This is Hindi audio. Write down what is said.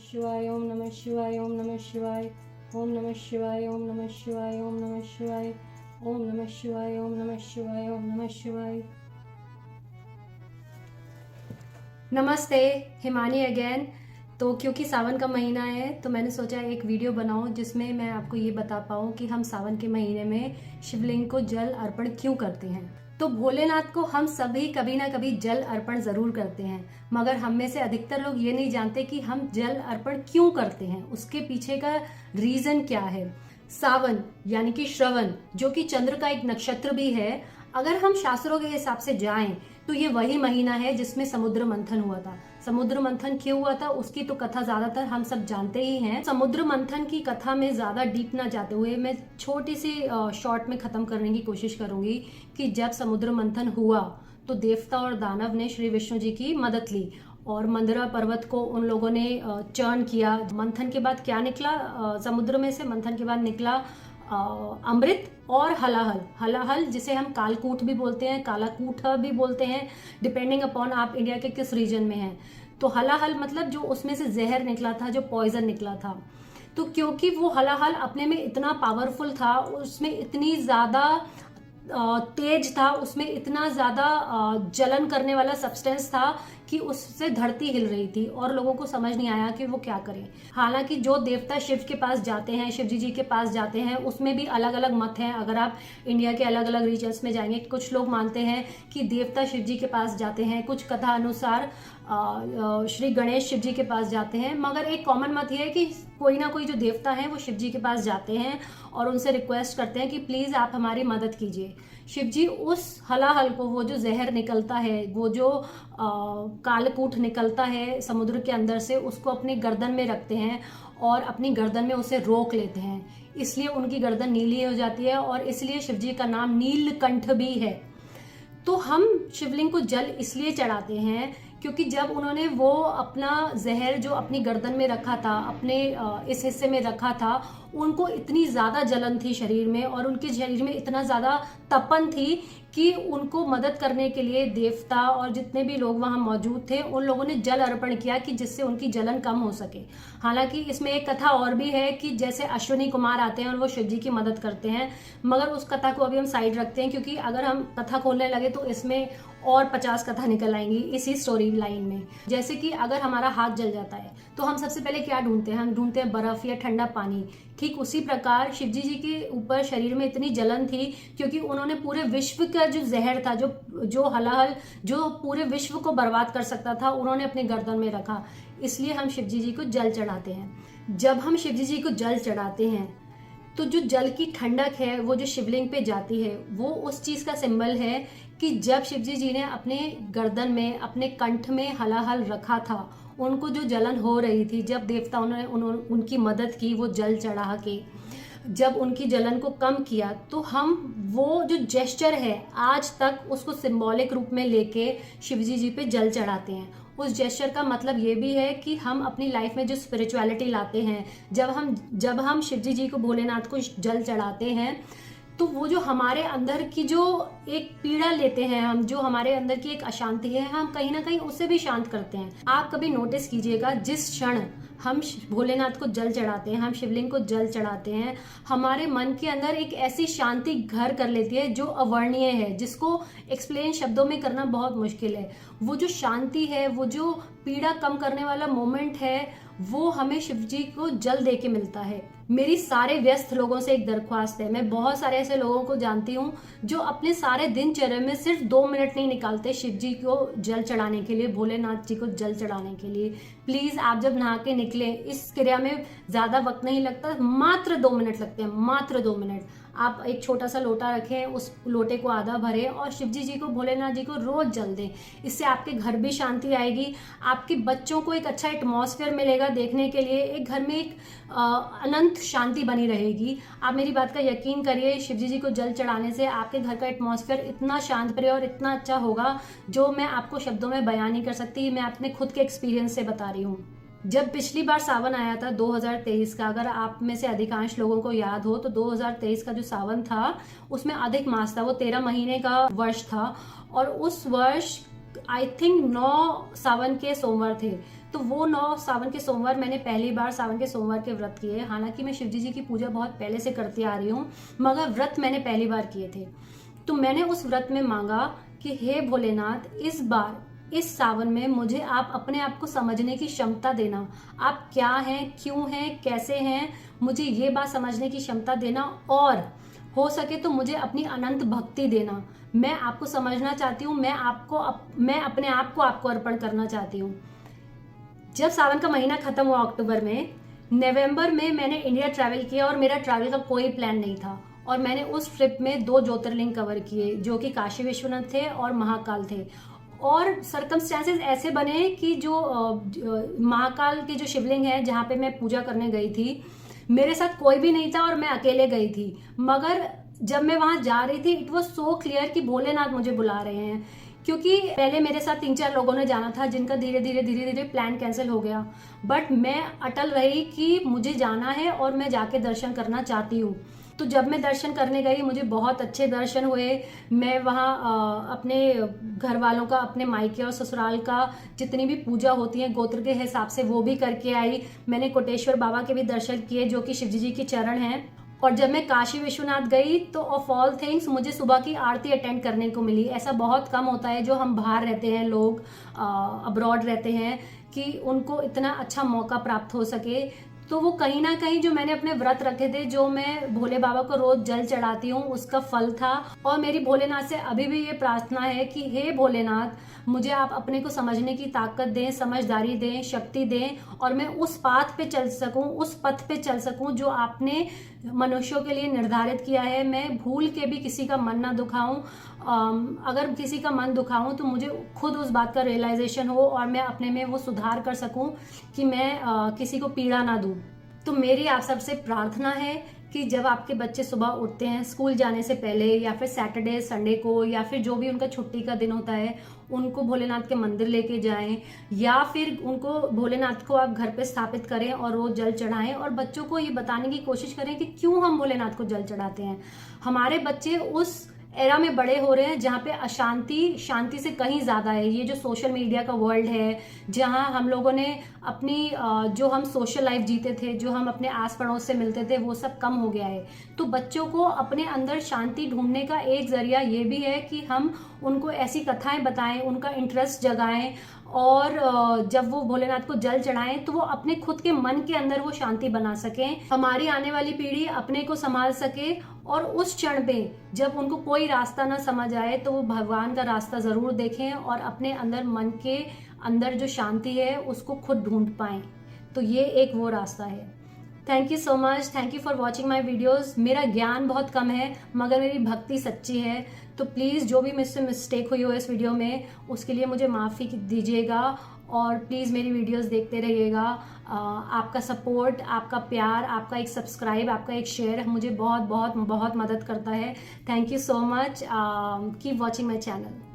शिवाय, ओम नमः शिवाय, ओम नमः शिवाय, ओम नमः शिवाय, ओम नमः शिवाय, ओम नमः शिवाय, ओम नमः शिवाय, ओम नमः शिवाय, ओम नमः शिवाय। नमस्ते, हिमानी अगेन। तो क्योंकि सावन का महीना है तो मैंने सोचा एक वीडियो बनाऊं जिसमें मैं आपको ये बता पाऊं कि हम सावन के महीने में शिवलिंग को जल अर्पण क्यों करते हैं। तो भोलेनाथ को हम सभी कभी ना कभी जल अर्पण जरूर करते हैं, मगर हम में से अधिकतर लोग ये नहीं जानते कि हम जल अर्पण क्यों करते हैं, उसके पीछे का रीजन क्या है। सावन यानी कि श्रवण, जो कि चंद्र का एक नक्षत्र भी है, अगर हम शास्त्रों के हिसाब से जाएं तो ये वही महीना है जिसमें समुद्र मंथन हुआ था। समुद्र मंथन क्यों हुआ था उसकी तो कथा ज्यादातर हम सब जानते ही हैं। समुद्र मंथन की कथा में ज्यादा डीप ना जाते हुए मैं छोटी सी शॉर्ट में खत्म करने की कोशिश करूंगी कि जब समुद्र मंथन हुआ तो देवता और दानव ने श्री विष्णु जी की मदद ली और मंदरा पर्वत को उन लोगों ने चर्न किया। मंथन के बाद क्या निकला समुद्र में से? मंथन के बाद निकला अमृत और हलाहल। हलाहल जिसे हम कालकूट भी बोलते हैं, कालाकूट भी बोलते हैं, डिपेंडिंग अपॉन आप इंडिया के किस रीजन में हैं। तो हलाहल मतलब जो उसमें से जहर निकला था, जो पॉइजन निकला था। तो क्योंकि वो हलाहल अपने में इतना पावरफुल था, उसमें इतनी ज्यादा तेज था, उसमें इतना ज्यादा जलन करने वाला सब्सटेंस था कि उससे धरती हिल रही थी और लोगों को समझ नहीं आया कि वो क्या करें। हालांकि जो देवता शिव के पास जाते हैं, शिव जी के पास जाते हैं, उसमें भी अलग अलग मत हैं। अगर आप इंडिया के अलग अलग रीजन्स में जाएंगे, कुछ लोग मानते हैं कि देवता शिव जी के पास जाते हैं, कुछ कथा अनुसार श्री गणेश शिव जी के पास जाते हैं, मगर एक कॉमन मत ये है कि कोई ना कोई जो देवता है वो शिव जी के पास जाते हैं और उनसे रिक्वेस्ट करते हैं कि प्लीज आप हमारी मदद कीजिए। शिव जी उस हलाहल को, वो जो जहर निकलता है, वो जो कालकूट निकलता है समुद्र के अंदर से, उसको अपनी गर्दन में रखते हैं और अपनी गर्दन में उसे रोक लेते हैं। इसलिए उनकी गर्दन नीली हो जाती है और इसलिए शिव जी का नाम नीलकंठ भी है। तो हम शिवलिंग को जल इसलिए चढ़ाते हैं क्योंकि जब उन्होंने वो अपना जहर जो अपनी गर्दन में रखा था, अपने इस हिस्से में रखा था, उनको इतनी ज्यादा जलन थी शरीर में और उनके शरीर में इतना ज्यादा तपन थी कि उनको मदद करने के लिए देवता और जितने भी लोग वहां मौजूद थे उन लोगों ने जल अर्पण किया कि जिससे उनकी जलन कम हो सके। हालांकि इसमें एक कथा और भी है कि जैसे अश्विनी कुमार आते हैं और वो शिव जी की मदद करते हैं, मगर उस कथा को अभी हम साइड रखते हैं क्योंकि अगर हम कथा खोलने लगे तो इसमें और 50 कथा निकल आएंगी इसी स्टोरी लाइन में। जैसे कि अगर हमारा हाथ जल जाता है तो हम सबसे पहले क्या ढूंढते हैं? हम ढूंढते हैं बर्फ या ठंडा पानी। ठीक उसी प्रकार शिव जी के ऊपर शरीर में इतनी जलन थी क्योंकि उन्होंने पूरे विश्व का जो जहर था, जो हलाहल जो पूरे विश्व को बर्बाद कर सकता था, उन्होंने अपनी गर्दन में रखा। इसलिए हम शिव जी को जल चढ़ाते हैं। जब हम शिव जी को जल चढ़ाते हैं तो जो जल की ठंडक है वो जो शिवलिंग पे जाती है, वो उस चीज का सिंबल है कि जब शिव जी ने अपने गर्दन में, अपने कंठ में हलाहल रखा था, उनको जो जलन हो रही थी, जब देवताओं ने उनकी मदद की, वो जल चढ़ा के जब उनकी जलन को कम किया, तो हम वो जो जेस्चर है आज तक उसको सिंबॉलिक रूप में लेके शिव जी पे जल चढ़ाते हैं। उस जेस्चर का मतलब ये भी है कि हम अपनी लाइफ में जो स्पिरिचुअलिटी लाते हैं, जब हम शिव जी को, भोलेनाथ को जल चढ़ाते हैं, तो वो जो हमारे अंदर की जो एक पीड़ा लेते हैं हम, जो हमारे अंदर की एक अशांति है, हम कहीं ना कहीं उसे भी शांत करते हैं। आप कभी नोटिस कीजिएगा, जिस क्षण हम भोलेनाथ को जल चढ़ाते हैं, हम शिवलिंग को जल चढ़ाते हैं, हमारे मन के अंदर एक ऐसी शांति घर कर लेती है जो अवर्णीय है, जिसको एक्सप्लेन शब्दों में करना बहुत मुश्किल है। वो जो शांति है, वो जो पीड़ा कम करने वाला मोमेंट है, वो हमें शिव जी को जल दे के मिलता है। मेरी सारे व्यस्त लोगों से एक दरख्वास्त है, मैं बहुत सारे ऐसे लोगों को जानती हूँ जो अपने सारे दिनचर्या में सिर्फ 2 मिनट नहीं निकालते शिव जी को जल चढ़ाने के लिए, भोलेनाथ जी को जल चढ़ाने के लिए। प्लीज आप जब नहा के निकले, इस क्रिया में ज्यादा वक्त नहीं लगता, मात्र 2 मिनट लगते हैं, मात्र 2 मिनट। आप एक छोटा सा लोटा रखें, उस लोटे को आधा भरें और शिव जी को, भोलेनाथ जी को रोज जल दें। इससे आपके घर भी शांति आएगी, आपके बच्चों को एक अच्छा एटमॉस्फेयर मिलेगा देखने के लिए, एक घर में एक अनंत शांति बनी रहेगी। आप मेरी बात का यकीन करिए, शिव जी को जल चढ़ाने से आपके घर का एटमॉस्फेयर इतना शांत प्रिय और इतना अच्छा होगा जो मैं आपको शब्दों में बयान नहीं कर सकती। मैं अपने खुद के एक्सपीरियंस से बता रही हूँ। जब पिछली बार सावन आया था 2023 का, अगर आप में से अधिकांश लोगों को याद हो तो 2023 का जो सावन था उसमें अधिक मास था, वो 13 महीने का वर्ष था और उस वर्ष आई थिंक 9 सावन के सोमवार थे। तो वो 9 सावन के सोमवार मैंने पहली बार सावन के सोमवार के व्रत किए। हालांकि मैं शिवजी जी की पूजा बहुत पहले से करती आ रही हूँ, मगर व्रत मैंने पहली बार किए थे। तो मैंने उस व्रत में मांगा कि हे भोलेनाथ, इस बार इस सावन में मुझे आप अपने आप को समझने की क्षमता देना। आप क्या हैं, क्यों हैं, कैसे हैं, मुझे ये बात समझने की क्षमता देना, और हो सके तो मुझे अपनी अनंत भक्ति देना। मैं आपको समझना चाहती हूँ, मैं अपने आप को आपको अर्पण करना चाहती हूँ। जब सावन का महीना खत्म हुआ अक्टूबर में, नवंबर में मैंने इंडिया ट्रैवल किया और मेरा ट्रैवल का कोई प्लान नहीं था। और मैंने उस ट्रिप में 2 ज्योतिर्लिंग कवर किए, जो कि काशी विश्वनाथ थे और महाकाल थे। और सर्कमस्टेंसेस ऐसे बने कि जो महाकाल के जो शिवलिंग है जहाँ पे मैं पूजा करने गई थी, मेरे साथ कोई भी नहीं था और मैं अकेले गई थी। मगर जब मैं वहां जा रही थी, इट वॉज सो क्लियर कि भोलेनाथ मुझे बुला रहे हैं। क्योंकि पहले मेरे साथ 3-4 लोगों ने जाना था, जिनका धीरे धीरे प्लान कैंसिल हो गया। बट मैं अटल रही कि मुझे जाना है और मैं जाके दर्शन करना चाहती हूँ। तो जब मैं दर्शन करने गई, मुझे बहुत अच्छे दर्शन हुए। मैं वहाँ अपने घर वालों का, अपने मायके और ससुराल का जितनी भी पूजा होती है गोत्र के हिसाब से, वो भी करके आई। मैंने कोटेश्वर बाबा के भी दर्शन किए, जो कि शिवजी जी की चरण हैं। और जब मैं काशी विश्वनाथ गई तो ऑफ ऑल थिंग्स मुझे सुबह की आरती अटेंड करने को मिली। ऐसा बहुत कम होता है जो हम बाहर रहते हैं, लोग अब्रॉड रहते हैं, कि उनको इतना अच्छा मौका प्राप्त हो सके। तो वो कहीं ना कहीं जो मैंने अपने व्रत रखे थे, जो मैं भोले बाबा को रोज जल चढ़ाती हूँ, उसका फल था। और मेरी भोलेनाथ से अभी भी ये प्रार्थना है कि हे भोलेनाथ, मुझे आप अपने को समझने की ताकत दें, समझदारी दें, शक्ति दें, और मैं उस पाथ पे चल सकूं, उस पथ पे चल सकूं जो आपने मनुष्यों के लिए निर्धारित किया है। मैं भूल के भी किसी का मन ना दुखाऊं। अगर किसी का मन दुखाऊं तो मुझे खुद उस बात का रियलाइजेशन हो और मैं अपने में वो सुधार कर सकूं कि मैं किसी को पीड़ा ना दूं। तो मेरी आप सबसे प्रार्थना है कि जब आपके बच्चे सुबह उठते हैं स्कूल जाने से पहले, या फिर सैटरडे संडे को, या फिर जो भी उनका छुट्टी का दिन होता है, उनको भोलेनाथ के मंदिर लेके जाएं, या फिर उनको भोलेनाथ को आप घर पे स्थापित करें और रोज जल चढ़ाएं। और बच्चों को ये बताने की कोशिश करें कि क्यों हम भोलेनाथ को जल चढ़ाते हैं। हमारे बच्चे उस एरा में बड़े हो रहे हैं जहाँ पे अशांति शांति से कहीं ज्यादा है। ये जो सोशल मीडिया का वर्ल्ड है, जहाँ हम लोगों ने अपनी जो हम सोशल लाइफ जीते थे, जो हम अपने आस पड़ोस से मिलते थे, वो सब कम हो गया है। तो बच्चों को अपने अंदर शांति ढूंढने का एक जरिया ये भी है कि हम उनको ऐसी कथाएं बताएं, उनका इंटरेस्ट जगाएं, और जब वो भोलेनाथ को जल चढ़ाएं तो वो अपने खुद के मन के अंदर वो शांति बना सकें, हमारी आने वाली पीढ़ी अपने को संभाल सके। और उस क्षण पे जब उनको कोई रास्ता ना समझ आए तो वो भगवान का रास्ता जरूर देखें और अपने अंदर, मन के अंदर जो शांति है उसको खुद ढूंढ पाएं। तो ये एक वो रास्ता है। Thank you so much, thank you for watching my videos. मेरा ज्ञान बहुत कम है मगर मेरी भक्ति सच्ची है। तो प्लीज़ जो भी मुझसे मिस्टेक हुई हो इस वीडियो में, उसके लिए मुझे माफ़ी दीजिएगा। और प्लीज़ मेरी वीडियोस देखते रहिएगा। आपका सपोर्ट, आपका प्यार, आपका एक सब्सक्राइब, आपका एक शेयर मुझे बहुत बहुत बहुत मदद करता है। Thank you so much. Keep watching my channel.